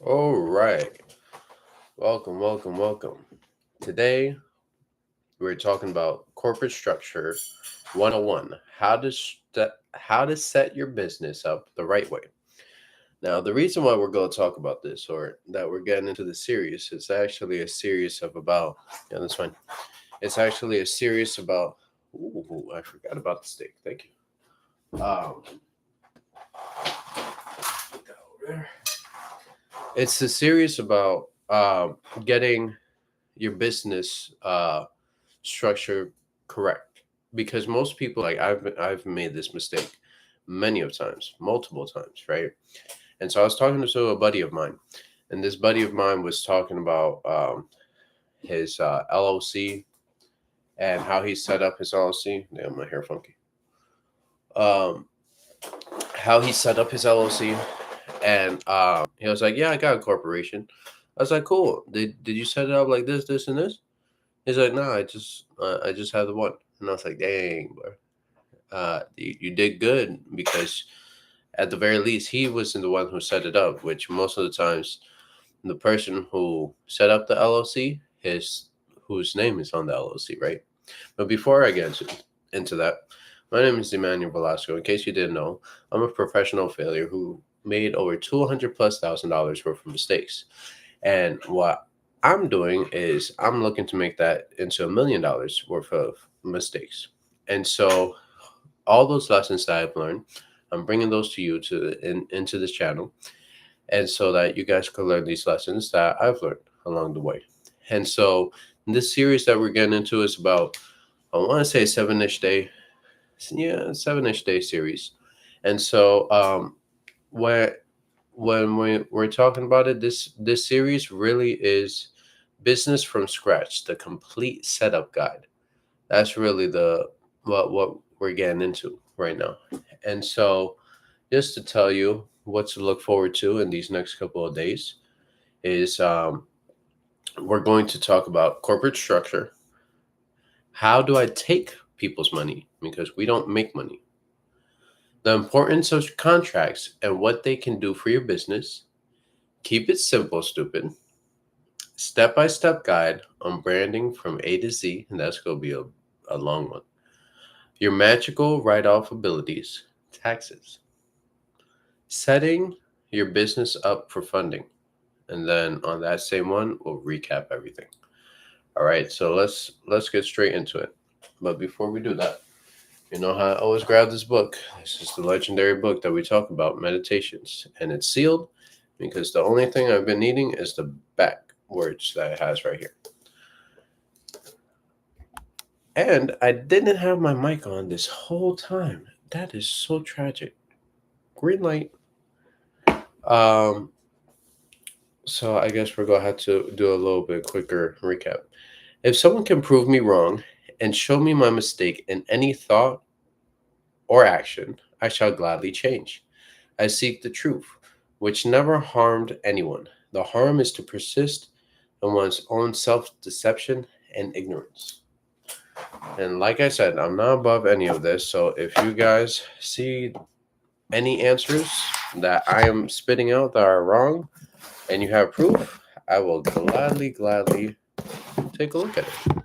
All right. Welcome. Today we're talking about corporate structure 101. How to set your business up the right way. Now, the reason why we're going to talk about this or that we're getting into the series is actually a series of about yeah, that's fine. It's actually a series about ooh, I forgot about the steak. Thank you. Put that over there. It's a series about getting your business structure correct because most people like I've made this mistake many of times, multiple times, right? And so I was talking to a buddy of mine, and this buddy of mine was talking about his LLC and how he set up his LLC. Damn, my hair funky. Um, how he set up his LLC, and he was like, "Yeah, I got a corporation." I was like, "Cool. Did you set it up like this, and this?" He's like, "No, I just have the one." And I was like, "Dang, bro. You did good because at the very least he wasn't the one who set it up, which most of the times the person who set up the LLC is whose name is on the LLC, right? But before I get into that, my name is Emmanuel Velasco. In case you didn't know, I'm a professional failure who made over 200 plus $1,000 worth of mistakes. And what I'm doing is I'm looking to make that into $1 million worth of mistakes. And so all those lessons that I've learned, I'm bringing those to you into this channel, and so that you guys can learn these lessons that I've learned along the way. And so this series that we're getting into is about I want to say 7-ish day series. And so where when we're talking about it, this series really is business from scratch, the complete setup guide. That's really the what we're getting into right now. And so just to tell you what to look forward to in these next couple of days is we're going to talk about corporate structure. How do I take people's money? Because we don't make money. The importance of contracts and what they can do for your business. Keep it simple, stupid. Step by step guide on branding from A to Z, and that's going to be a long one. Your magical write off abilities, taxes. Setting your business up for funding. And then on that same one, we'll recap everything. All right, so let's get straight into it. But before we do that, you know how I always grab this book. This is the legendary book that we talk about, Meditations, and it's sealed because the only thing I've been needing is the back words that it has right here. And I didn't have my mic on this whole time. That is so tragic. Green light. Um, so I guess we're gonna have to do a little bit quicker recap. If someone can prove me wrong and show me my mistake in any thought or action, I shall gladly change. I seek the truth, which never harmed anyone. The harm is to persist in one's own self deception and ignorance. And like I said, I'm not above any of this. So if you guys see any answers that I am spitting out that are wrong and you have proof, I will gladly take a look at it.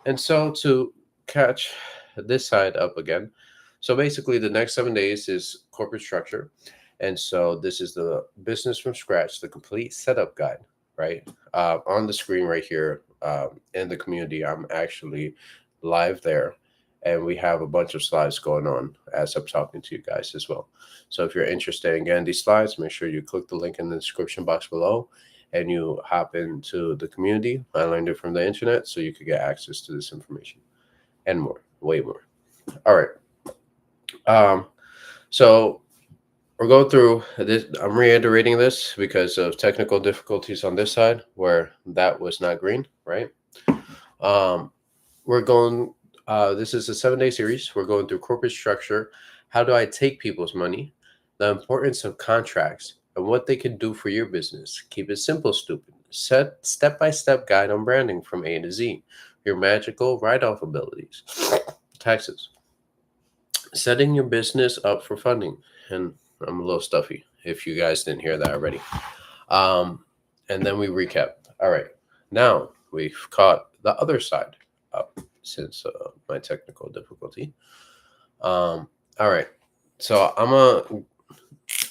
And so to catch this side up again, so basically the next 7 days is corporate structure. And so this is the business from scratch, the complete setup guide, right? On the screen right here in the community, I'm actually live there. And we have a bunch of slides going on as I'm talking to you guys as well. So if you're interested in getting these slides, make sure you click the link in the description box below and you hop into the community. I learned it from the internet, so you could get access to this information and more, way more. All right. Um, so we're going through this. I'm reiterating this because of technical difficulties on this side where that was not green, right? Um, we're going. This is a 7 day series. We're going through corporate structure. How do I take people's money? The importance of contracts and what they can do for your business. Keep it simple, stupid. Set step by step guide on branding from A to Z. Your magical write off abilities. Taxes. Setting your business up for funding. And I'm a little stuffy if you guys didn't hear that already. Um, and then we recap. All right, now we've caught the other side up since my technical difficulty. All right, so I'm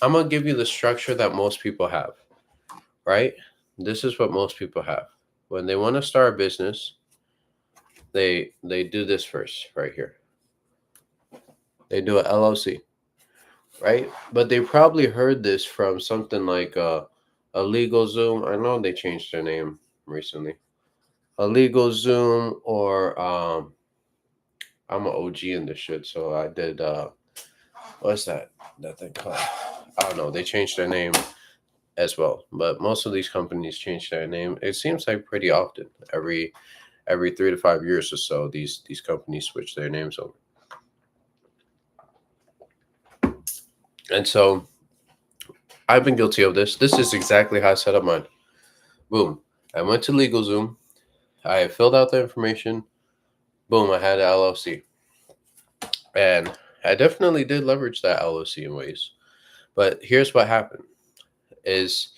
gonna give you the structure that most people have. Right, this is what most people have when they want to start a business. They do this first, right here. They do a LLC, right? But they probably heard this from something like a Legal Zoom. I know they changed their name recently. A Legal Zoom, or I'm an OG in this shit, so I did what's that thing called? I don't know. They changed their name as well, but most of these companies change their name. It seems like pretty often, every 3 to 5 years or so, these companies switch their names over. And so I've been guilty of this. This is exactly how I set up mine. Boom. I went to LegalZoom. I filled out the information. Boom. I had an LLC. And I definitely did leverage that LLC in ways. But here's what happened is,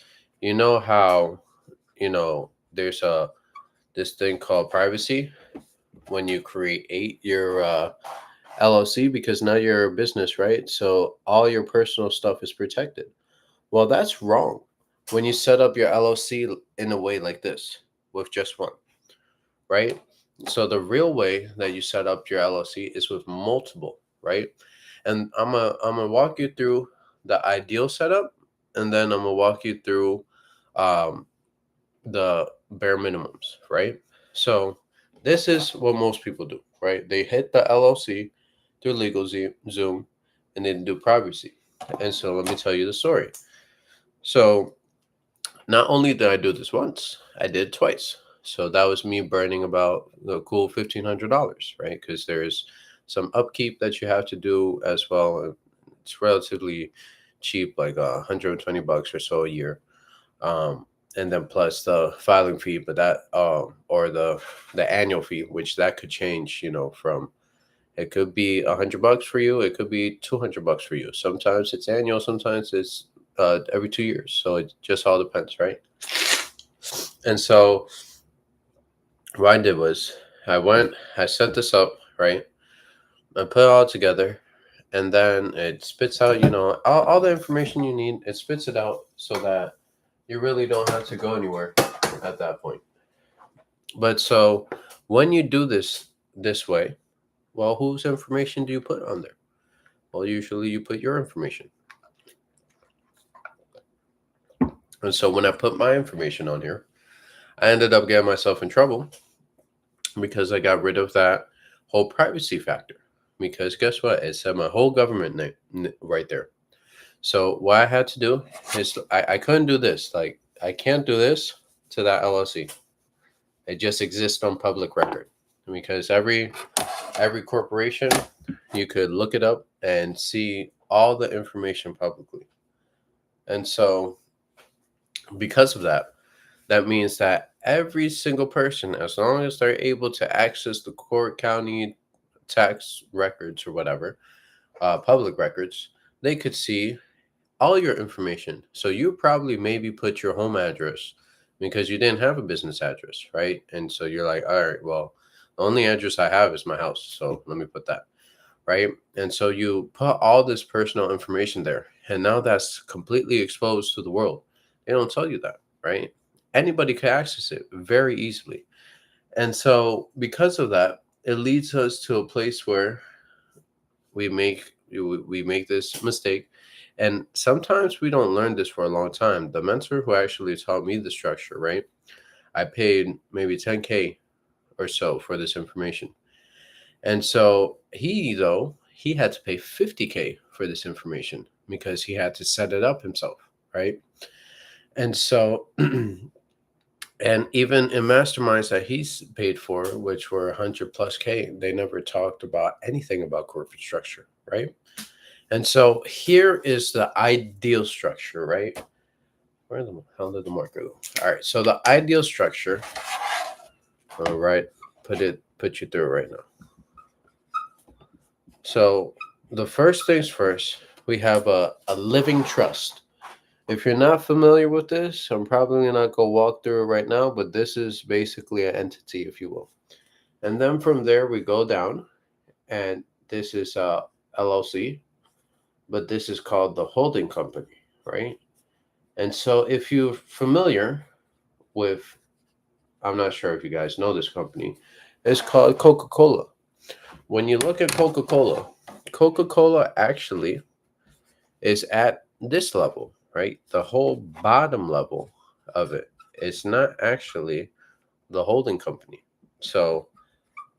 you know how, there's this thing called privacy when you create your LLC, because now you're a business, right? So all your personal stuff is protected. Well, that's wrong when you set up your LLC in a way like this with just one, right? So the real way that you set up your LLC is with multiple, right? And I'm gonna walk you through the ideal setup, and then I'm gonna walk you through um, the bare minimums, right? So this is what most people do, right? They hit the LLC through Zoom, and then do privacy. And so let me tell you the story. So not only did I do this once, I did it twice. So that was me burning about the cool $1,500, right? Because there's some upkeep that you have to do as well. It's relatively cheap, like $120 or so a year, and then plus the filing fee, but that or the annual fee, which that could change, from it could be $100 for you, it could be $200 for you. Sometimes it's annual, sometimes it's every 2 years. So it just all depends, right? And so what I did was I set this up, right? I put it all together, and then it spits out, all the information you need. It spits it out so that you really don't have to go anywhere at that point. But so when you do this way, well, whose information do you put on there? Well, usually you put your information. And so when I put my information on here, I ended up getting myself in trouble because I got rid of that whole privacy factor. Because guess what? It said my whole government name right there. So what I had to do is I couldn't do this. Like, I can't do this to that LLC. It just exists on public record, because every corporation, you could look it up and see all the information publicly. And so because of that, that means that every single person, as long as they're able to access the court, county tax records or whatever, public records, they could see all your information. So you probably maybe put your home address because you didn't have a business address, right? And so you're like, all right, well, the only address I have is my house. So let me put that, right? And so you put all this personal information there. And now that's completely exposed to the world. They don't tell you that, right? Anybody could access it very easily. And so because of that, it leads us to a place where we make this mistake. And sometimes we don't learn this for a long time. The mentor who actually taught me the structure, right? I paid maybe 10K or so for this information. And so he had to pay 50K for this information because he had to set it up himself, right? And so and even in masterminds that he's paid for, which were 100 plus K, they never talked about anything about corporate structure, right? And so here is the ideal structure, right? Where the hell did the marker go? All right, so the ideal structure, all right, put you through it right now. So the first things first, we have a living trust. If you're not familiar with this, I'm probably not going to walk through it right now, but this is basically an entity, if you will. And then from there, we go down, and this is LLC, but this is called the holding company, right? And so if you're familiar with, I'm not sure if you guys know this company, it's called Coca Cola. When you look at Coca Cola, Coca Cola actually is at this level, right? The whole bottom level of it is not actually the holding company. So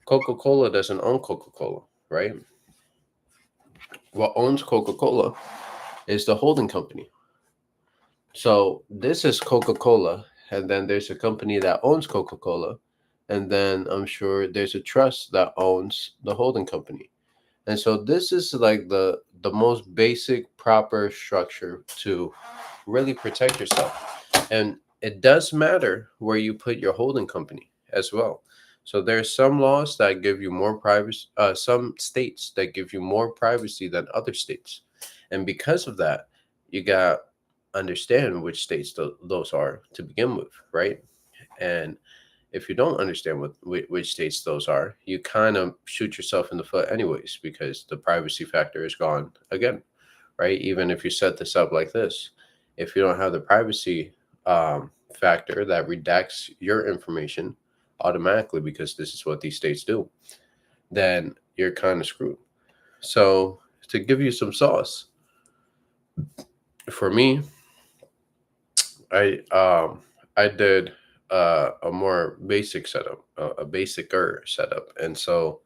Coca Cola doesn't own Coca Cola, right? What owns Coca Cola is the holding company. So this is Coca Cola, and then there's a company that owns Coca Cola, and then I'm sure there's a trust that owns the holding company. And so this is like the most basic proper structure to really protect yourself. And it does matter where you put your holding company as well. So there's some laws that give you more privacy, some states that give you more privacy than other states. And because of that, you got understand which states those are to begin with, right? And if you don't understand which states those are, you kind of shoot yourself in the foot anyways, because the privacy factor is gone again, right? Even if you set this up like this, if you don't have the privacy factor that redacts your information automatically, because this is what these states do, then you're kind of screwed. So to give you some sauce, for me, I um I did a more basic setup, a basicer setup, and so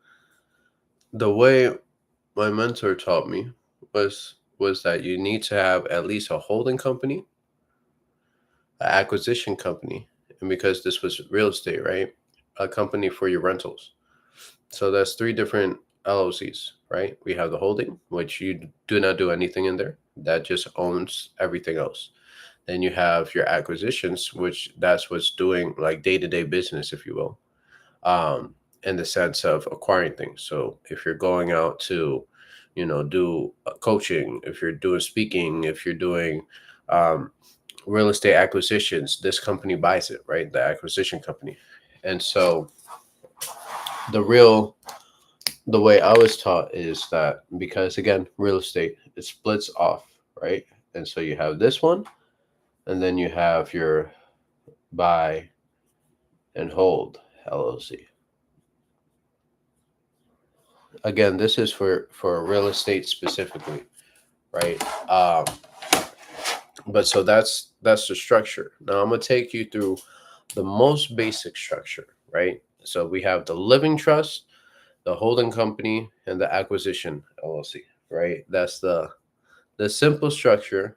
the way my mentor taught me was that you need to have at least a holding company, an acquisition company, and because this was real estate, right? A company for your rentals. So that's three different LLCs, right? We have the holding, which you do not do anything in there. That just owns everything else. Then you have your acquisitions, which that's what's doing like day-to-day business, if you will, in the sense of acquiring things. So if you're going out to, do coaching, if you're doing speaking, if you're doing um, real estate acquisitions, this company buys it, right? The acquisition company. And so the real the way I was taught is that, because again, real estate, it splits off, right? And so you have this one, and then you have your buy and hold LLC. Again, this is for real estate specifically, right? But so that's the structure. Now I'm gonna take you through the most basic structure, right? So we have the living trust, the holding company, and the acquisition LLC, right? That's the simple structure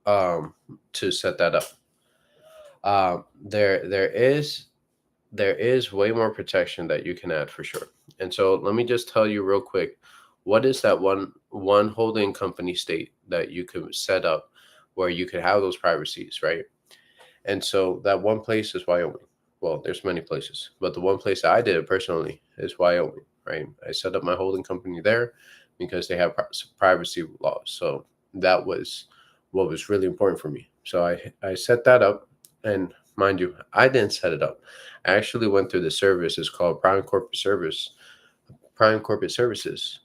to set that up. There is way more protection that you can add for sure. And so let me just tell you real quick, what is that one holding company state that you could set up where you could have those privacies, right? And so that one place is Wyoming. Well, there's many places, but the one place I did it personally is Wyoming, right? I set up my holding company there because they have privacy laws. So that was what was really important for me. So I set that up, and mind you, I didn't set it up. I actually went through the service. It's called Prime Corporate Services.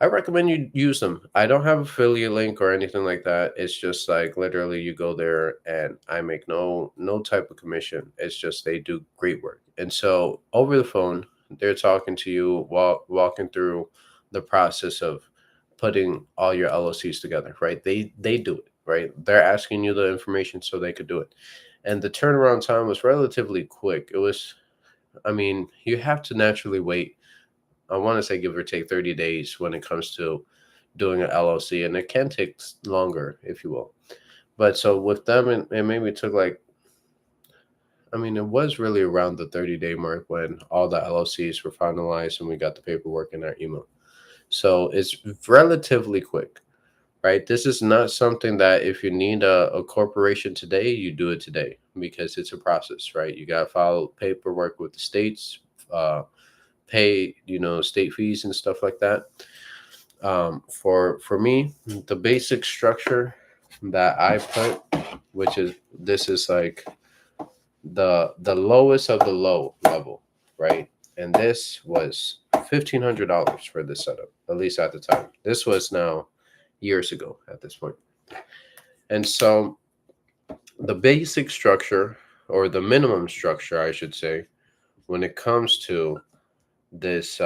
I recommend you use them. I don't have affiliate link or anything like that. It's just like literally you go there and I make no type of commission. It's just they do great work. And so over the phone, they're talking to you, walking through the process of putting all your LLCs together, right? They do it, right? They're asking you the information so they could do it. And the turnaround time was relatively quick. It was, I mean, you have to naturally wait. I want to say give or take 30 days when it comes to doing an LLC, and it can take longer, if you will. But so with them, it maybe took like, I mean, it was really around the 30-day mark when all the LLCs were finalized and we got the paperwork in our email. So it's relatively quick, right? This is not something that if you need a corporation today, you do it today, because it's a process, right? You got to file paperwork with the states, pay, state fees and stuff like that. For me, the basic structure that I put, which is this is like the lowest of the low level, right? And this was $1,500 for this setup, at least at the time. This was now years ago at this point. And so the basic structure, or the minimum structure, I should say, when it comes to this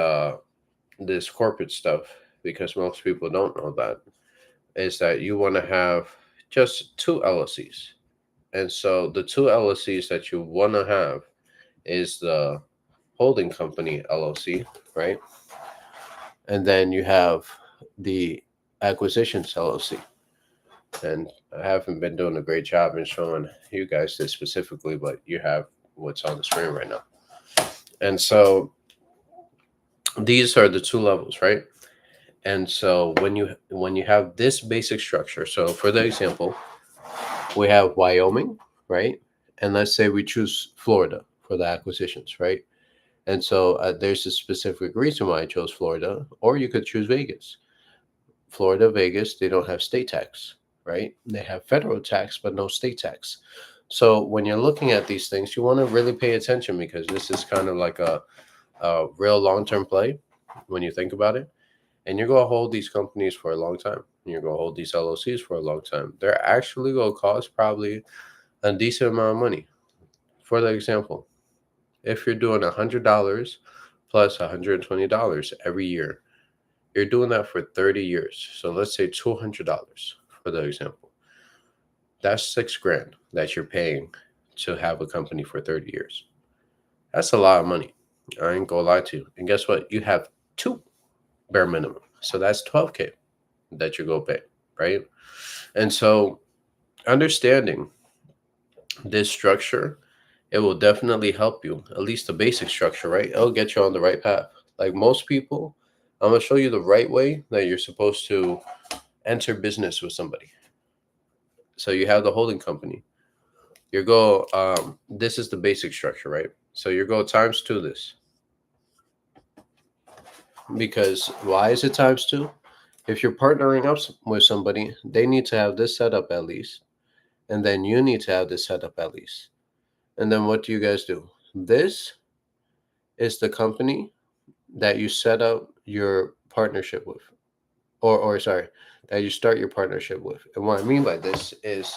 this corporate stuff, because most people don't know that, is that you want to have just two LLCs. And so the two LLCs that you want to have is the holding company LLC, right? And then you have the acquisitions LLC. And I haven't been doing a great job in showing you guys this specifically, but you have what's on the screen right now. And so these are the two levels, right? And so when you have this basic structure, so for the example, we have Wyoming, right? And let's say we choose Florida for the acquisitions, right? And so there's a specific reason why I chose Florida, or you could choose Vegas. Florida, Vegas, they don't have state tax, right? They have federal tax, but no state tax. So when you're looking at these things, you want to really pay attention, because this is kind of like a real long-term play when you think about it. And you're going to hold these companies for a long time. And you're going to hold these LLCs for a long time. They're actually going to cost probably a decent amount of money. For the example, if you're doing $100 plus $120 every year, you're doing that for 30 years. So let's say $200 for the example. That's 6 grand that you're paying to have a company for 30 years. That's a lot of money. I ain't gonna lie to you. And guess what? You have two bare minimum. So that's 12K that you go pay, right? And so understanding this structure, it will definitely help you, at least the basic structure, right? It'll get you on the right path. Like most people, I'm gonna show you the right way that you're supposed to enter business with somebody. So you have the holding company. You go, this is the basic structure, right? So you go times two this. Because why is it times two? If you're partnering up with somebody, they need to have this set up at least. And then you need to have this set up at least. And then what do you guys do? This is the company that you set up your partnership with. Or sorry, that you start your partnership with. And what I mean by this is,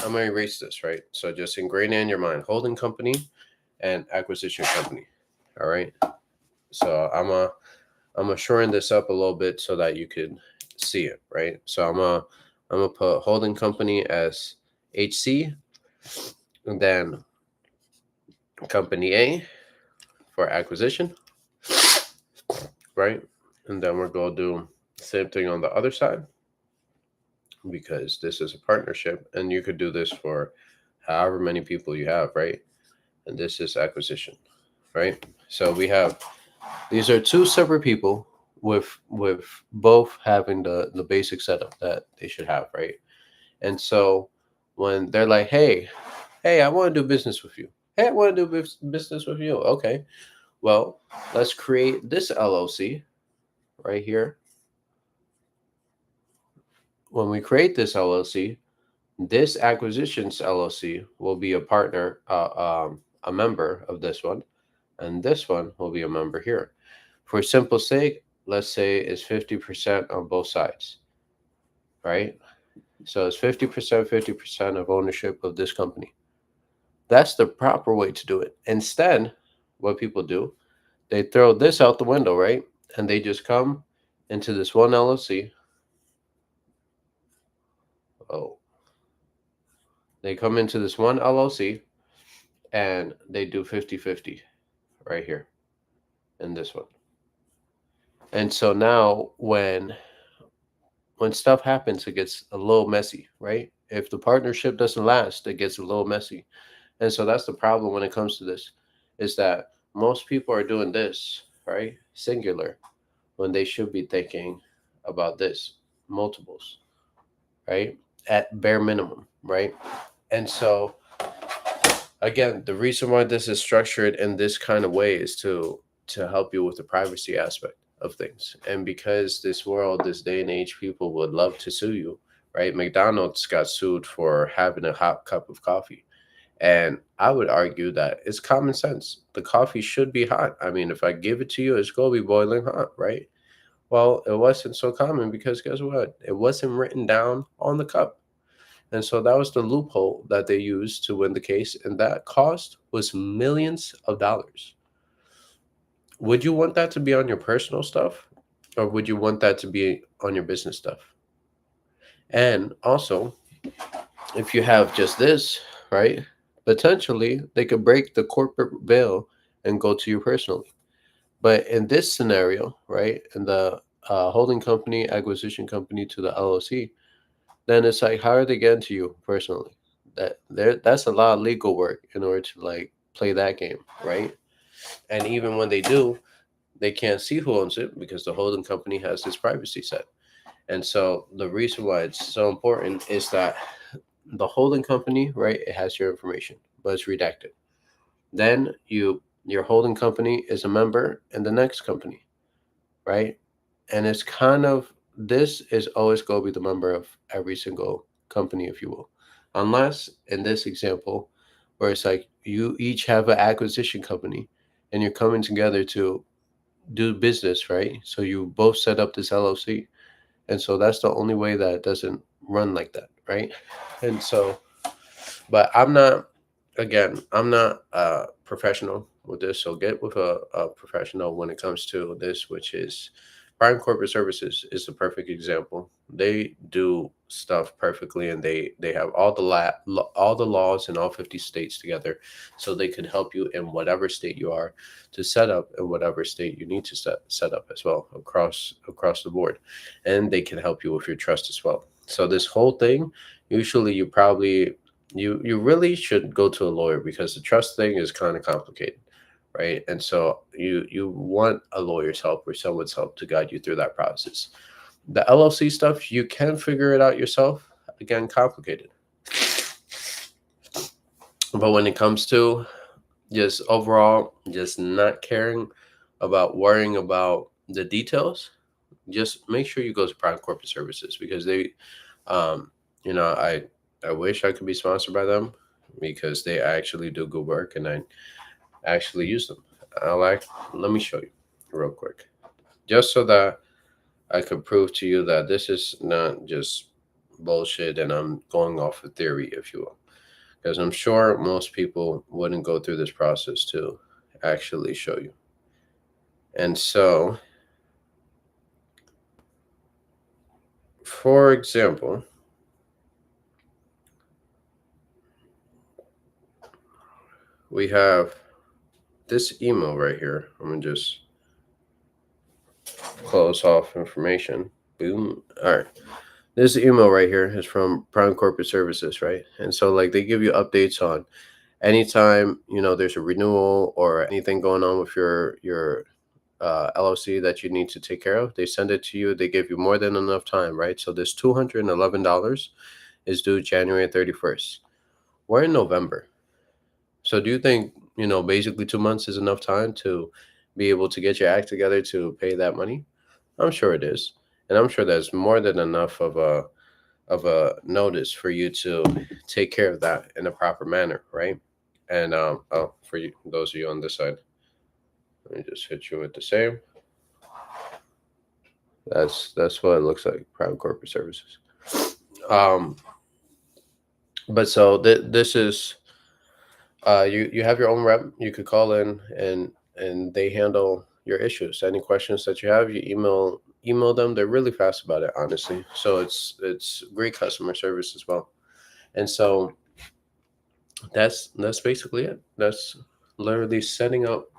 I'm going to erase this, right? So just ingrain it in your mind: holding company and acquisition company. All right. So I'm shorten this up a little bit so that you can see it, right? So I'm gonna put holding company as HC, and then company A for acquisition, right? And then we're gonna do same thing on the other side, because this is a partnership, and you could do this for however many people you have, right? And this is acquisition, right? So we have, these are two separate people with both having the basic setup that they should have, right? And so when they're like, hey, I want to do business with you. Hey, I want to do business with you. Okay, well, let's create this LLC right here. When we create this LLC, this acquisitions LLC will be a partner, a member of this one, and this one will be a member here. For simple sake, let's say it's 50% on both sides, right? So it's 50%, 50% of ownership of this company. That's the proper way to do it. Instead, what people do, they throw this out the window, right? And they just come into this one LLC. Oh, they come into this one LLC and they do 50-50 right here in this one. And so now when stuff happens, it gets a little messy, right? If the partnership doesn't last, it gets a little messy. And so that's the problem when it comes to this, is that most people are doing this, right? Singular, when they should be thinking about this, multiples, right? At bare minimum, right? And so again, the reason why this is structured in this kind of way is to help you with the privacy aspect of things. And because this world, this day and age, people would love to sue you, right? McDonald's got sued for having a hot cup of coffee. And I would argue that it's common sense. The coffee should be hot. I mean, if I give it to you, it's going to be boiling hot, right? Well, it wasn't so common because guess what? It wasn't written down on the cup. And so that was the loophole that they used to win the case. And that cost was millions of dollars. Would you want that to be on your personal stuff? Or would you want that to be on your business stuff? And also, if you have just this, right, potentially they could break the corporate veil and go to you personally. But in this scenario, right, in the holding company, acquisition company to the LLC, then it's like, how are they getting to you personally? That's a lot of legal work in order to like play that game, right? And even when they do, they can't see who owns it because the holding company has this privacy set. And so the reason why it's so important is that the holding company, right, it has your information, but it's redacted. Then your holding company is a member in the next company, right? And it's kind of this is always going to be the member of every single company, if you will, unless in this example, where it's like you each have an acquisition company, and you're coming together to do business, right? So you both set up this LLC, and so that's the only way that it doesn't run like that, right? And so, but I'm not a professional with this, so get with a professional when it comes to this, which is Prime Corporate Services is the perfect example. They do stuff perfectly, and they have all the laws in all 50 states together, so they can help you in whatever state you are to set up in whatever state you need to set up as well across the board, and they can help you with your trust as well. So this whole thing, usually you really should go to a lawyer because the trust thing is kind of complicated, right? And so you want a lawyer's help or someone's help to guide you through that process. The LLC stuff, you can figure it out yourself. Again, complicated. But when it comes to just overall just not caring about worrying about the details, just make sure you go to Prime Corporate Services because they um I wish I could be sponsored by them because they actually do good work, and I actually use them. I like. Let me show you real quick, just so that I could prove to you that this is not just bullshit, and I'm going off of theory, if you will, because I'm sure most people wouldn't go through this process to actually show you. And so, for example, we have this email right here. I'm gonna just close off information. Boom. All right. This email right here is from Prime Corporate Services, right? And so like they give you updates on anytime, there's a renewal or anything going on with your LLC that you need to take care of. They send it to you. They give you more than enough time, right? So this $211 is due January 31st. We're in November. So do you think, basically 2 months is enough time to be able to get your act together to pay that money? I'm sure it is. And I'm sure that's more than enough of a notice for you to take care of that in a proper manner, right? And oh, for you, those of you on this side, let me just hit you with the same. That's what it looks like, Prime Corporate Services. Um, but so this is you have your own rep. You could call in and they handle your issues. Any questions that you have, you email them. They're really fast about it, honestly. So it's great customer service as well. And so that's basically it. That's literally setting up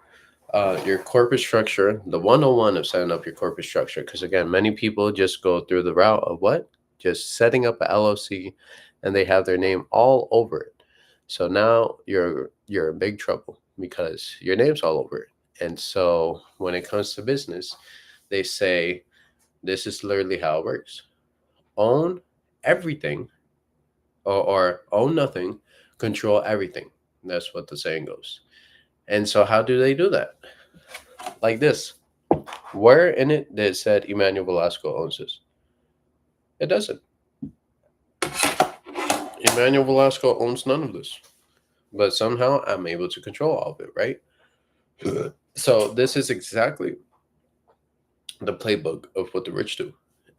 your corporate structure, the 101 of setting up your corporate structure. Because again, many people just go through the route of what? Just setting up a LLC and they have their name all over it. So now you're in big trouble because your name's all over it. And so when it comes to business, they say this is literally how it works. Own everything or own nothing, control everything. That's what the saying goes. And so how do they do that? Like this. Where in it that said Emmanuel Velasco owns this? It doesn't. Emmanuel Velasco owns none of this, but somehow I'm able to control all of it, right? So this is exactly the playbook of what the rich do.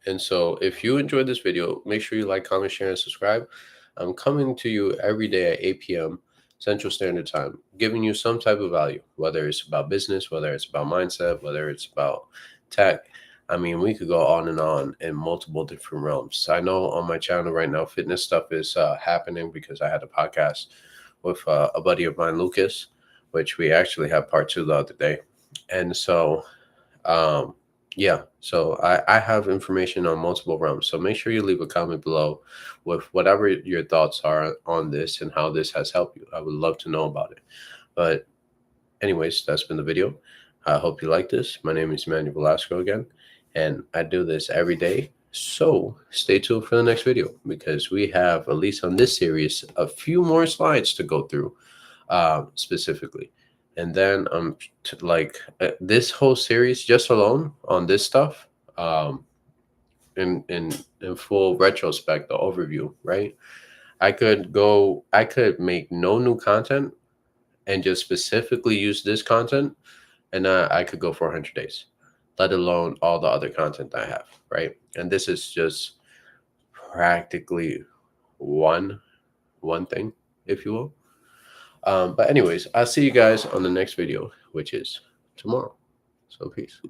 And so if you enjoyed this video, make sure you like, comment, share, and subscribe. I'm coming to you every day at 8 p.m. Central Standard Time, giving you some type of value, whether it's about business, whether it's about mindset, whether it's about tech. I mean, we could go on and on in multiple different realms. I know on my channel right now, fitness stuff is happening because I had a podcast with a buddy of mine, Lucas, which we actually had part two the other day. And so, um, yeah, so I have information on multiple realms. So make sure you leave a comment below with whatever your thoughts are on this and how this has helped you. I would love to know about it. But anyways, that's been the video. I hope you like this. My name is Emmanuel Velasco again, and I do this every day. So stay tuned for the next video because we have, at least on this series, a few more slides to go through specifically. And then this whole series just alone on this stuff, in full retrospect, the overview, right? I could make no new content and just specifically use this content, and I could go for 100 days, let alone all the other content I have, right? And this is just practically one one thing, if you will. But anyways, I'll see you guys on the next video, which is tomorrow. So peace.